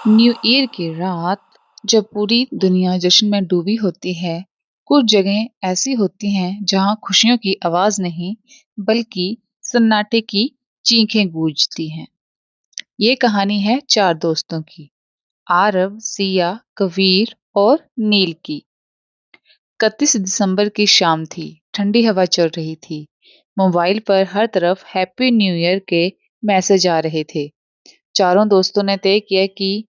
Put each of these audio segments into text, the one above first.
New year की रात जब पूरी दुनिया जश्न में डूबी होती है, कुछ जगहें ऐसी होती हैं जहां खुशियों की आवाज नहीं, बल्कि सन्नाटे की चीखें गूंजती हैं। ये कहानी है चार दोस्तों की, आरव, सिया, कबीर और नील की। 31 दिसंबर की शाम थी। ठंडी हवा चल रही थी। मोबाइल पर हर तरफ हैप्पी न्यू ईयर के मैसेज आ रहे थे। चारों दोस्तों ने तय किया कि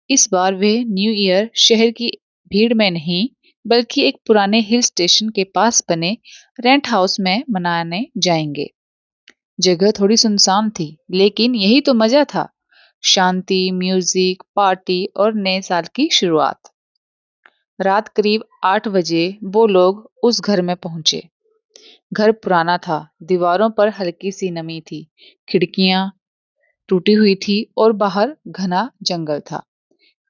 इस बार वे न्यू ईयर शहर की भीड़ में नहीं, बल्कि एक पुराने हिल स्टेशन के पास बने रेंट हाउस में मनाने जाएंगे। जगह थोड़ी सुनसान थी, लेकिन यही तो मजा था। शांति, म्यूजिक, पार्टी और नए साल की शुरुआत। रात करीब 8 बजे वो लोग उस घर में पहुंचे। घर पुराना था, दीवारों पर हल्की सी नमी थी, खिड़कियां टूटी हुई थी और बाहर घना जंगल था।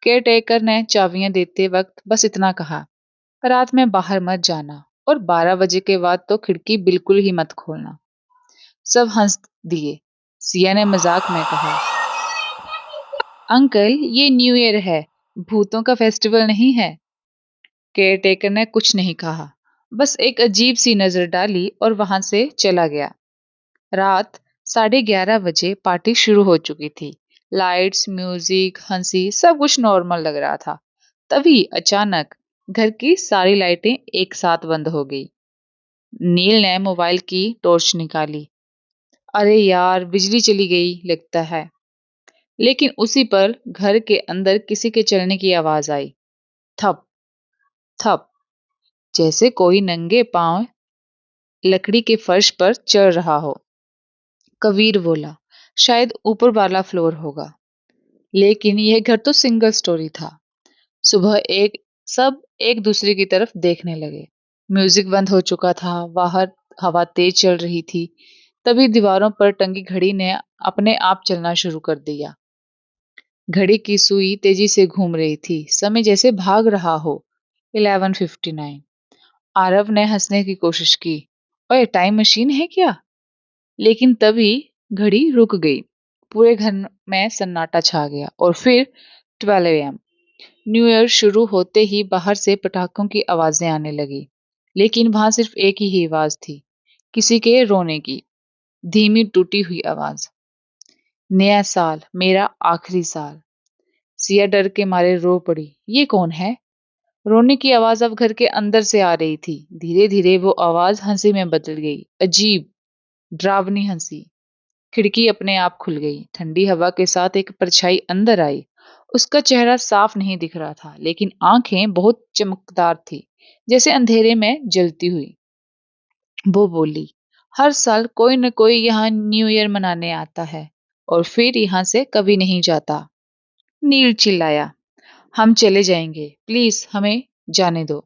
केयरटेकर ने चाबियां देते वक्त बस इतना कहा, रात में बाहर मत जाना और 12 बजे के बाद तो खिड़की बिल्कुल ही मत खोलना। सब हंस दिए। सिया ने मजाक में कहा, अंकल ये न्यू ईयर है, भूतों का फेस्टिवल नहीं है। केयरटेकर ने कुछ नहीं कहा, बस एक अजीब सी नजर डाली और वहां से चला गया। रात 11:30 बजे पार्टी शुरू हो चुकी थी। लाइट्स, म्यूजिक, हंसी, सब कुछ नॉर्मल लग रहा था। तभी अचानक घर की सारी लाइटें एक साथ बंद हो गई। नील ने मोबाइल की टॉर्च निकाली। अरे यार, बिजली चली गई लगता है। लेकिन उसी पर घर के अंदर किसी के चलने की आवाज आई। थप थप, जैसे कोई नंगे पांव लकड़ी के फर्श पर चल रहा हो। कबीर बोला, शायद ऊपर वाला फ्लोर होगा। लेकिन यह घर तो सिंगल स्टोरी था। सुबह सब एक दूसरे की तरफ देखने लगे। म्यूजिक बंद हो चुका था, बाहर हवा तेज चल रही थी। तभी दीवारों पर टंगी घड़ी ने अपने आप चलना शुरू कर दिया। घड़ी की सुई तेजी से घूम रही थी, समय जैसे भाग रहा हो। 11:59। आरव ने हंसने की कोशिश की, ओए टाइम मशीन है क्या? लेकिन तभी घड़ी रुक गई। पूरे घर में सन्नाटा छा गया और फिर 12 AM। न्यू ईयर शुरू होते ही बाहर से पटाखों की आवाजें आने लगी। लेकिन वहां सिर्फ एक ही आवाज थी, किसी के रोने की, धीमी टूटी हुई आवाज। नया साल, मेरा आखिरी साल। सिया डर के मारे रो पड़ी। ये कौन है? रोने की आवाज अब घर के अंदर से आ रही थी। धीरे धीरे वो आवाज हंसी में बदल गई, अजीब डरावनी हंसी। खिड़की अपने आप खुल गई। ठंडी हवा के साथ एक परछाई अंदर आई। उसका चेहरा साफ नहीं दिख रहा था, लेकिन आंखें बहुत चमकदार थी, जैसे अंधेरे में जलती हुई। वो बोली, हर साल कोई न कोई यहाँ न्यू ईयर मनाने आता है और फिर यहाँ से कभी नहीं जाता। नील चिल्लाया, हम चले जाएंगे, प्लीज हमें जाने दो।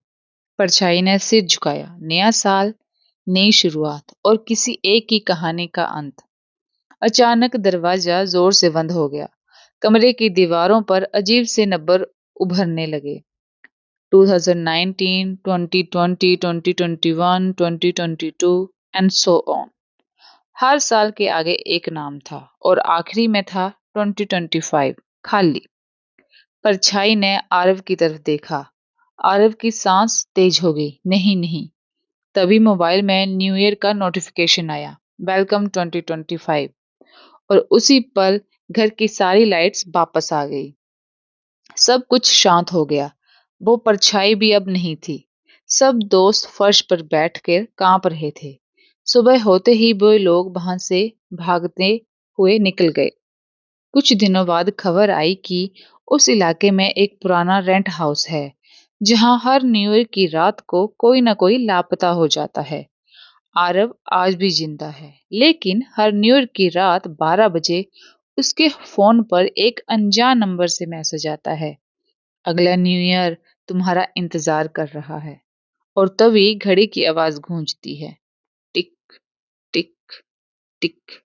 परछाई ने सिर झुकाया। नया साल, नई शुरुआत और किसी एक की कहानी का अंत। अचानक दरवाजा जोर से बंद हो गया। कमरे की दीवारों पर अजीब से नंबर उभरने लगे। 2019, 2020, 2021, 2022 एंड सो ऑन। हर साल के आगे एक नाम था और आखिरी में था 2025, खाली। परछाई ने आरव की तरफ देखा। आरव की सांस तेज हो गई। नहीं नहीं। तभी मोबाइल में न्यू ईयर का नोटिफिकेशन आया, वेलकम 2025। और उसी पल घर की सारी लाइट्स वापस आ गई। सब कुछ शांत हो गया। वो परछाई भी अब नहीं थी। सब दोस्त फर्श पर बैठकर कांप रहे थे। सुबह होते ही वो लोग वहां से भागते हुए निकल गए। कुछ दिनों बाद खबर आई कि उस इलाके में एक पुराना रेंट हाउस है, जहां हर न्यू ईयर की रात को कोई ना कोई लापता हो जाता है। आरव आज भी जिंदा है, लेकिन हर न्यू ईयर की रात 12 बजे उसके फोन पर एक अनजान नंबर से मैसेज आता है, अगला न्यू ईयर तुम्हारा इंतजार कर रहा है। और तभी घड़ी की आवाज गूंजती है, टिक टिक टिक।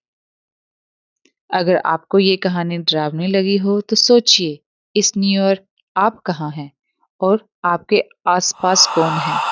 अगर आपको ये कहानी डरावनी लगी हो तो सोचिए, इस न्यू ईयर आप कहाँ हैं और आपके आसपास कौन है।